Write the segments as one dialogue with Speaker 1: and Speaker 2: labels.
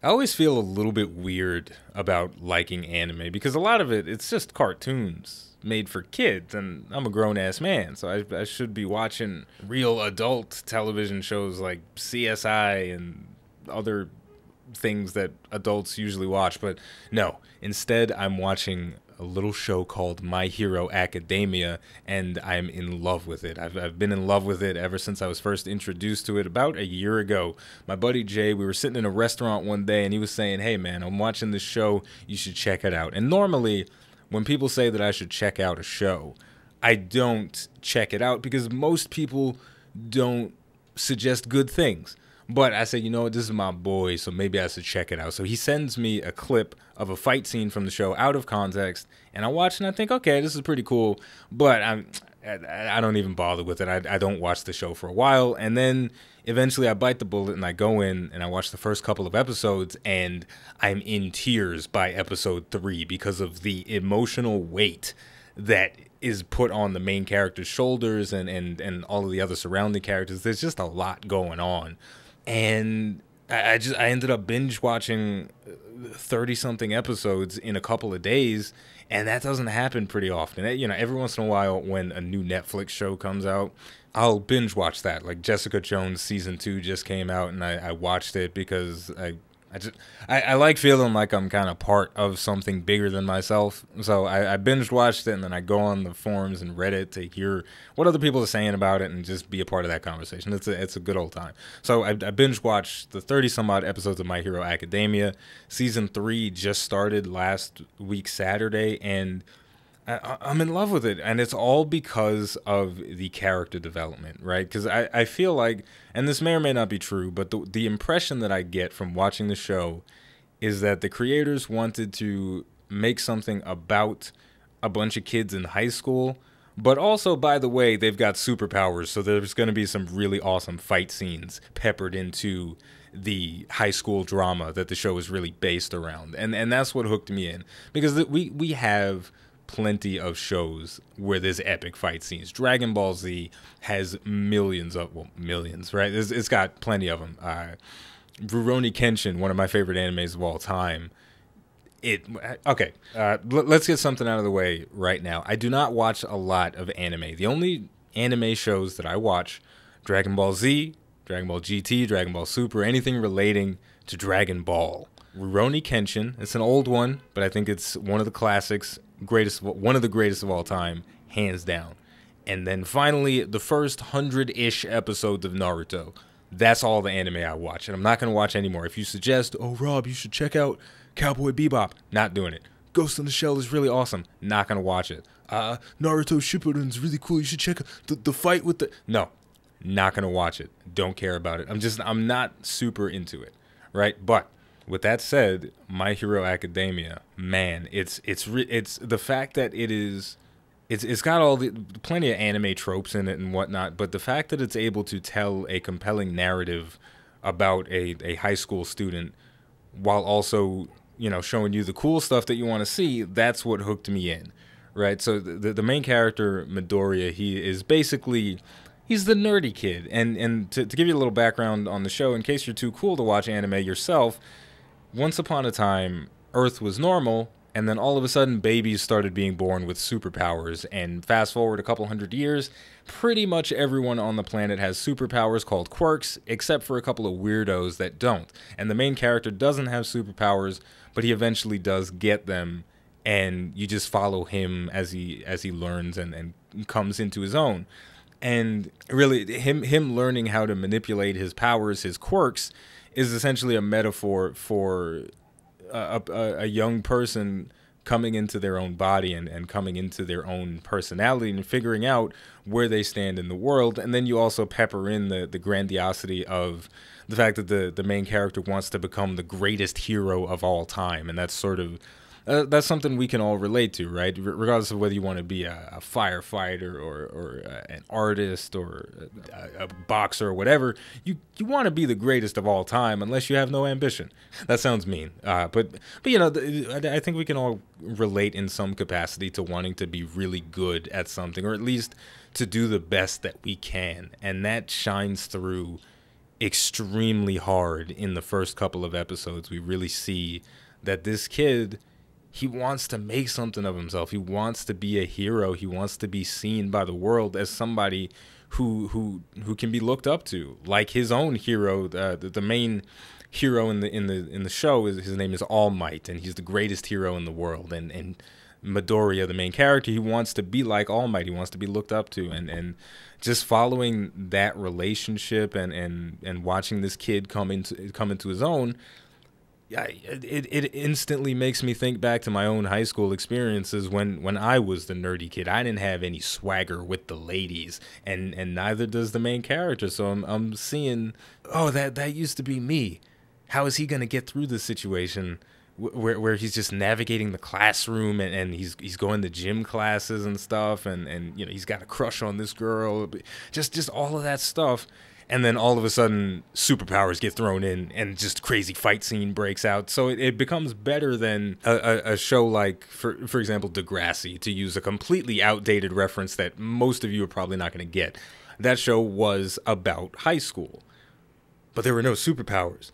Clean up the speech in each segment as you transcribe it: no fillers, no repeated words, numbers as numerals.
Speaker 1: I always feel a little bit weird about liking anime because a lot of it's just cartoons made for kids, and I'm a grown-ass man, so I should be watching real adult television shows like CSI and other things that adults usually watch. But no, instead I'm watching a little show called My Hero Academia, and I'm in love with it. I've been in love with it ever since I was first introduced to it about a year ago. My buddy Jay, we were sitting in a restaurant one day, and he was saying, hey man, I'm watching this show, you should check it out. And normally when people say that I should check out a show, I don't check it out because most people don't suggest good things. But I said, you know what, this is my boy, so maybe I should check it out. So he sends me a clip of a fight scene from the show out of context, and I watch and I think, okay, this is pretty cool, but I don't even bother with it. I don't watch the show for a while, and then eventually I bite the bullet and I go in and I watch the first couple of episodes, and I'm in tears by episode 3 because of the emotional weight that is put on the main character's shoulders and all of the other surrounding characters. There's just a lot going on. And I ended up binge watching 30-something episodes in a couple of days, and that doesn't happen pretty often. You know, every once in a while when a new Netflix show comes out, I'll binge watch that. Like Jessica Jones season 2 just came out, and I watched it because I like feeling like I'm kind of part of something bigger than myself. So I binge watched it, and then I go on the forums and Reddit to hear what other people are saying about it and just be a part of that conversation. It's a good old time. So I binge watched the 30 some odd episodes of My Hero Academia. Season 3 just started last week Saturday, and I'm in love with it, and it's all because of the character development, right? Because I feel like, and this may or may not be true, but the impression that I get from watching the show is that the creators wanted to make something about a bunch of kids in high school, but also, by the way, they've got superpowers, so there's going to be some really awesome fight scenes peppered into the high school drama that the show is really based around, and that's what hooked me in, because we have plenty of shows where there's epic fight scenes. Dragon Ball Z has millions, right? It's got plenty of them. Rurouni Kenshin, one of my favorite animes of all time. Let's get something out of the way right now. I do not watch a lot of anime. The only anime shows that I watch, Dragon Ball Z, Dragon Ball GT, Dragon Ball Super, anything relating to Dragon Ball. Rurouni Kenshin, it's an old one, but I think it's one of the classics, one of the greatest of all time, hands down. And then finally, the first 100-ish episodes of Naruto. That's all the anime I watch, and I'm not going to watch anymore. If you suggest, oh, Rob, you should check out Cowboy Bebop, not doing it. Ghost in the Shell is really awesome, not going to watch it. Naruto Shippuden is really cool, you should check out the fight with the... No, not going to watch it. Don't care about it. I'm not super into it, right? But with that said, My Hero Academia, man, it's the fact that it's got all the plenty of anime tropes in it and whatnot, but the fact that it's able to tell a compelling narrative about a high school student while also, you know, showing you the cool stuff that you want to see, that's what hooked me in, right? So the main character, Midoriya, he's the nerdy kid, and to give you a little background on the show, in case you're too cool to watch anime yourself, once upon a time, Earth was normal, and then all of a sudden, babies started being born with superpowers, and fast forward a couple hundred years, pretty much everyone on the planet has superpowers called quirks, except for a couple of weirdos that don't. And the main character doesn't have superpowers, but he eventually does get them, and you just follow him as he learns and comes into his own. And really, him learning how to manipulate his powers, his quirks, is essentially a metaphor for a young person coming into their own body and coming into their own personality and figuring out where they stand in the world. And then you also pepper in the grandiosity of the fact that the main character wants to become the greatest hero of all time. And that's sort of that's something we can all relate to, right? Regardless of whether you want to be a firefighter or an artist or a boxer or whatever, you want to be the greatest of all time unless you have no ambition. That sounds mean, but you know, I think we can all relate in some capacity to wanting to be really good at something, or at least to do the best that we can, and that shines through extremely hard in the first couple of episodes. We really see that this kid, he wants to make something of himself. He wants to be a hero. He wants to be seen by the world as somebody who can be looked up to, like his own hero. The main hero in the show, is his name is All Might, and he's the greatest hero in the world. And Midoriya, the main character, he wants to be like All Might. He wants to be looked up to, and just following that relationship and watching this kid come into his own. It instantly makes me think back to my own high school experiences when I was the nerdy kid. I didn't have any swagger with the ladies, and neither does the main character. So I'm seeing, oh, that used to be me. How is he gonna get through this situation where he's just navigating the classroom and he's going to gym classes and stuff, and you know, he's got a crush on this girl, just all of that stuff. And then all of a sudden, superpowers get thrown in, and just crazy fight scene breaks out. So it becomes better than a show like, for example, Degrassi, to use a completely outdated reference that most of you are probably not going to get. That show was about high school, but there were no superpowers.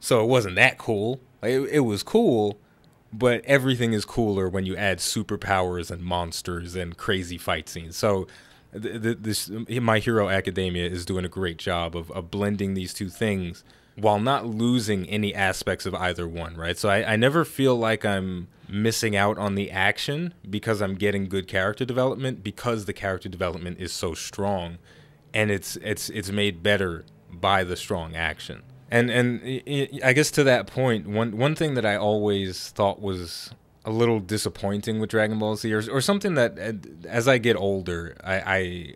Speaker 1: So it wasn't that cool. It was cool, but everything is cooler when you add superpowers and monsters and crazy fight scenes. So this My Hero Academia is doing a great job of blending these two things while not losing any aspects of either one, right? So I never feel like I'm missing out on the action because I'm getting good character development, because the character development is so strong, and it's made better by the strong action. And I guess to that point, one thing that I always thought was a little disappointing with Dragon Ball Z, or something that as I get older, I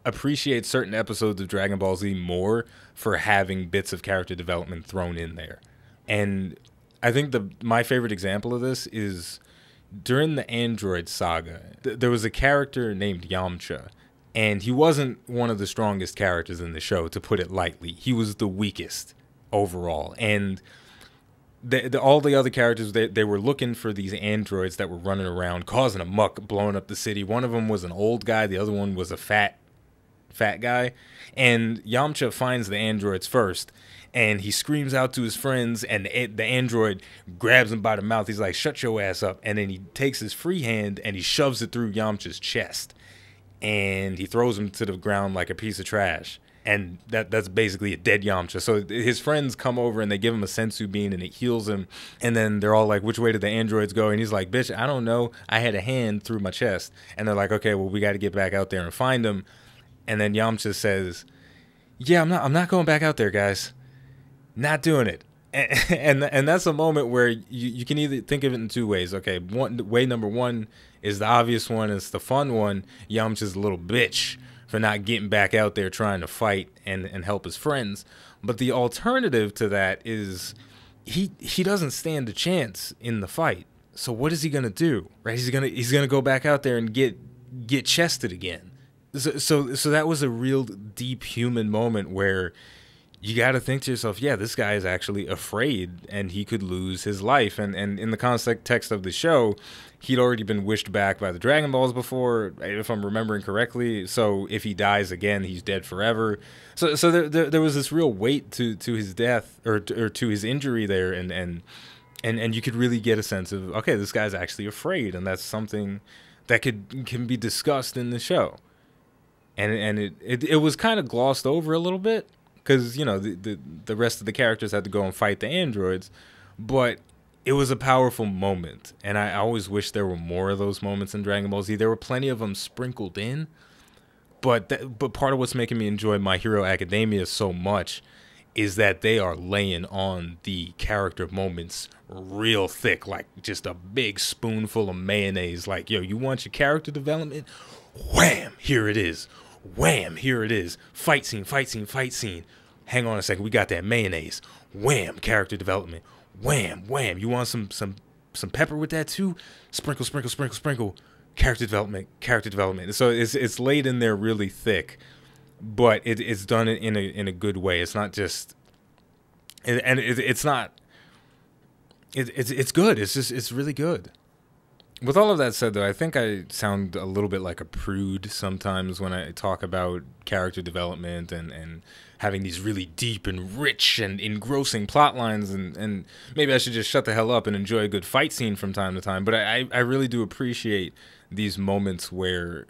Speaker 1: appreciate certain episodes of Dragon Ball Z more for having bits of character development thrown in there. And I think my favorite example of this is during the Android saga. There was a character named Yamcha, and he wasn't one of the strongest characters in the show, to put it lightly. He was the weakest overall, and all the other characters, they were looking for these androids that were running around causing a muck, blowing up the city. One of them was an old guy, the other one was a fat guy, and Yamcha finds the androids first, and he screams out to his friends, and the android grabs him by the mouth. He's like, shut your ass up. And then he takes his free hand and he shoves it through Yamcha's chest, and he throws him to the ground like a piece of trash. And that's basically a dead Yamcha. So his friends come over and they give him a sensu bean and it heals him. And then they're all like, which way did the androids go? And he's like, bitch, I don't know. I had a hand through my chest. And they're like, okay, well, we got to get back out there and find him. And then Yamcha says, yeah, I'm not going back out there, guys. Not doing it. And that's a moment where you can either think of it in two ways. Okay, way number one is the obvious one. It's the fun one. Yamcha's a little bitch for not getting back out there trying to fight and help his friends. But the alternative to that is he doesn't stand a chance in the fight. So what is he gonna do? Right? He's gonna go back out there and get chested again. So that was a real deep human moment where you got to think to yourself, yeah, this guy is actually afraid and he could lose his life. And in the context of the show, he'd already been wished back by the Dragon Balls before, if I'm remembering correctly. So if he dies again, he's dead forever. So there was this real weight to his death or to his injury there. And you could really get a sense of, okay, this guy's actually afraid. And that's something that can be discussed in the show. And it was kind of glossed over a little bit, because, you know, the rest of the characters had to go and fight the androids, but it was a powerful moment, and I always wish there were more of those moments in Dragon Ball Z. There were plenty of them sprinkled in, but part of what's making me enjoy My Hero Academia so much is that they are laying on the character moments real thick, like just a big spoonful of mayonnaise. Like, yo, you want your character development? Wham! Here it is. Wham! Here it is. Fight scene, fight scene, fight scene. Hang on a second. We got that mayonnaise. Wham! Character development. Wham! Wham! You want some pepper with that too? Sprinkle, sprinkle, sprinkle, sprinkle. Character development. Character development. So it's laid in there really thick, but it's done in a good way. It's not just, and it's not. It's good. It's really good. With all of that said, though, I think I sound a little bit like a prude sometimes when I talk about character development and having these really deep and rich and engrossing plot lines. And maybe I should just shut the hell up and enjoy a good fight scene from time to time. But I really do appreciate these moments where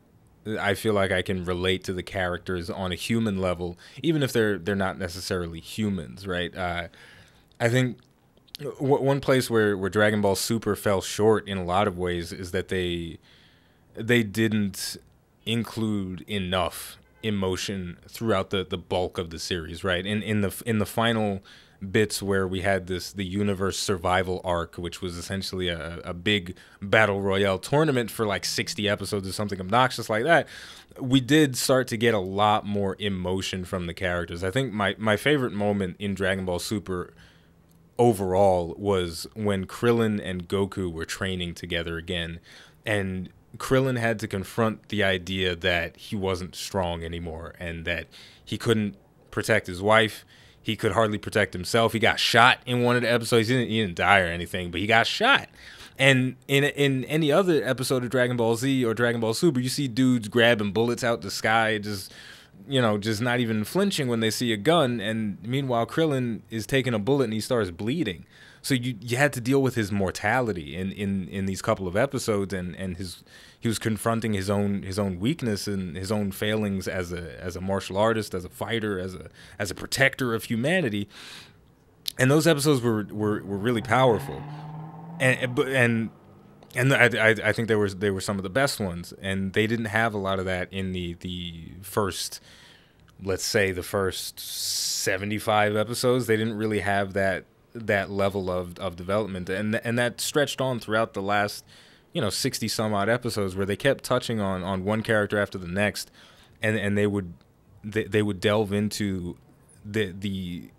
Speaker 1: I feel like I can relate to the characters on a human level, even if they're not necessarily humans, right? I think one place where Dragon Ball Super fell short in a lot of ways is that they didn't include enough emotion throughout the bulk of the series, right? In the final bits where we had the universe survival arc, which was essentially a big battle royale tournament for like 60 episodes or something obnoxious like that, we did start to get a lot more emotion from the characters. I think my favorite moment in Dragon Ball Super overall was when Krillin and Goku were training together again, and Krillin had to confront the idea that he wasn't strong anymore and that he couldn't protect his wife. He could hardly protect himself. He got shot in one of the episodes. He didn't die or anything, but he got shot. And in any other episode of Dragon Ball Z or Dragon Ball Super, you see dudes grabbing bullets out the sky, just not even flinching when they see a gun. And meanwhile, Krillin is taking a bullet and he starts bleeding. So you had to deal with his mortality in these couple of episodes, and he was confronting his own weakness and his own failings as a martial artist, as a fighter, as a protector of humanity. And those episodes were really powerful, and I think they were some of the best ones, and they didn't have a lot of that in the first, let's say, the first 75 episodes. They didn't really have that level of development, and that stretched on throughout the last 60 some odd episodes, where they kept touching on one character after the next, and they would delve into the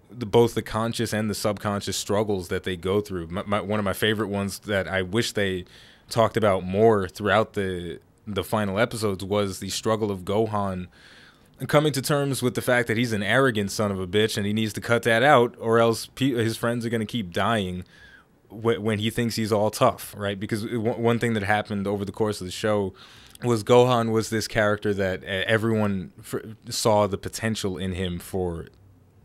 Speaker 1: both the conscious and the subconscious struggles that they go through. One of my favorite ones that I wish they talked about more throughout the final episodes was the struggle of Gohan coming to terms with the fact that he's an arrogant son of a bitch and he needs to cut that out, or else his friends are going to keep dying when he thinks he's all tough, right? Because one thing that happened over the course of the show was Gohan was this character that everyone saw the potential in him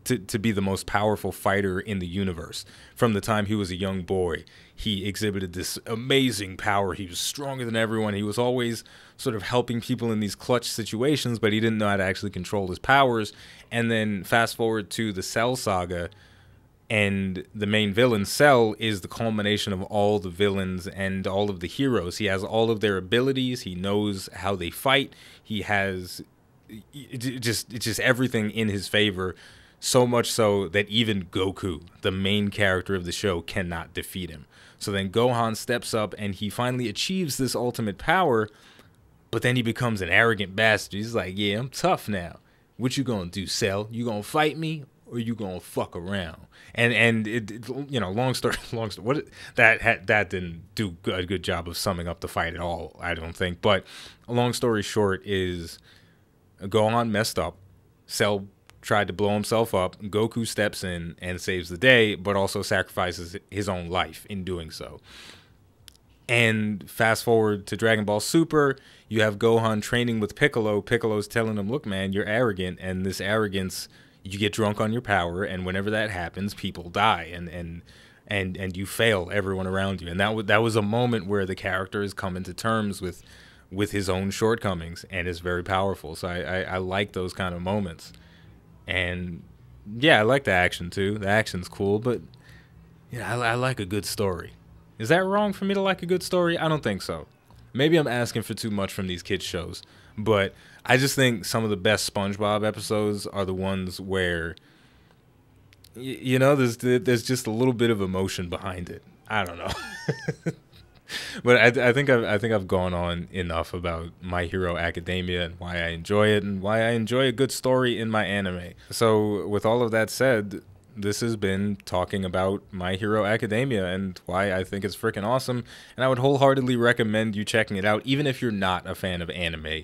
Speaker 1: to be the most powerful fighter in the universe. From the time he was a young boy, he exhibited this amazing power. He was stronger than everyone. He was always sort of helping people in these clutch situations, but he didn't know how to actually control his powers. And then fast forward to the Cell saga, and the main villain, Cell, is the culmination of all the villains and all of the heroes. He has all of their abilities. He knows how they fight. He has just everything in his favor. So much so that even Goku, the main character of the show, cannot defeat him. So then Gohan steps up and he finally achieves this ultimate power, but then he becomes an arrogant bastard. He's like, yeah, I'm tough now. What you gonna do, Cell? You gonna fight me or you gonna fuck around? And long story, that didn't do a good job of summing up the fight at all, I don't think. But a long story short is Gohan messed up. Cell tried to blow himself up. Goku steps in and saves the day, but also sacrifices his own life in doing so. And fast forward to Dragon Ball Super, you have Gohan training with Piccolo. Piccolo's telling him, look, man, you're arrogant, and this arrogance, you get drunk on your power, and whenever that happens, people die, and you fail everyone around you. And that was a moment where the character is coming to terms with his own shortcomings, and is very powerful. So I like those kind of moments. And yeah, I like the action too. The action's cool, but I like a good story. Is that wrong for me to like a good story? I don't think so. Maybe I'm asking for too much from these kids shows, but I just think some of the best SpongeBob episodes are the ones where there's just a little bit of emotion behind it. I don't know. But I think I've gone on enough about My Hero Academia and why I enjoy it and why I enjoy a good story in my anime. So with all of that said, this has been talking about My Hero Academia and why I think it's freaking awesome. And I would wholeheartedly recommend you checking it out, even if you're not a fan of anime.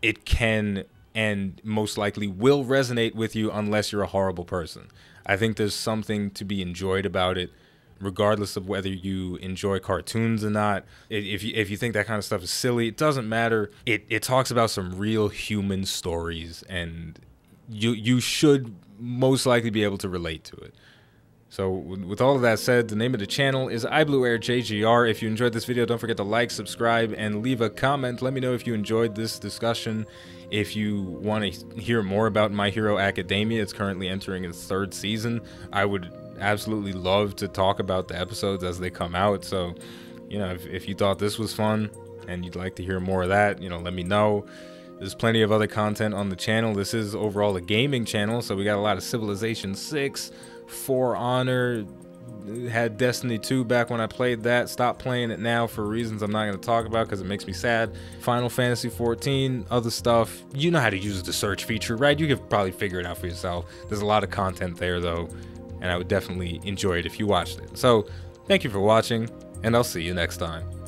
Speaker 1: It can and most likely will resonate with you unless you're a horrible person. I think there's something to be enjoyed about it, regardless of whether you enjoy cartoons or not. If you think that kind of stuff is silly, it doesn't matter. It talks about some real human stories, and you should most likely be able to relate to it. So with all of that said, the name of the channel is iBluairJgR. If you enjoyed this video, don't forget to like, subscribe, and leave a comment. Let me know if you enjoyed this discussion. If you want to hear more about My Hero Academia, it's currently entering its 3rd season. I would absolutely love to talk about the episodes as they come out. So, you know, if you thought this was fun and you'd like to hear more of that, you know, let me know. There's plenty of other content on the channel. This is overall a gaming channel, so we got a lot of Civilization 6, For Honor, had Destiny 2 back when I played that. Stopped playing it now for reasons I'm not going to talk about because it makes me sad. Final Fantasy 14, other stuff. You know how to use the search feature, right? You could probably figure it out for yourself. There's a lot of content there, though, and I would definitely enjoy it if you watched it. So, thank you for watching, and I'll see you next time.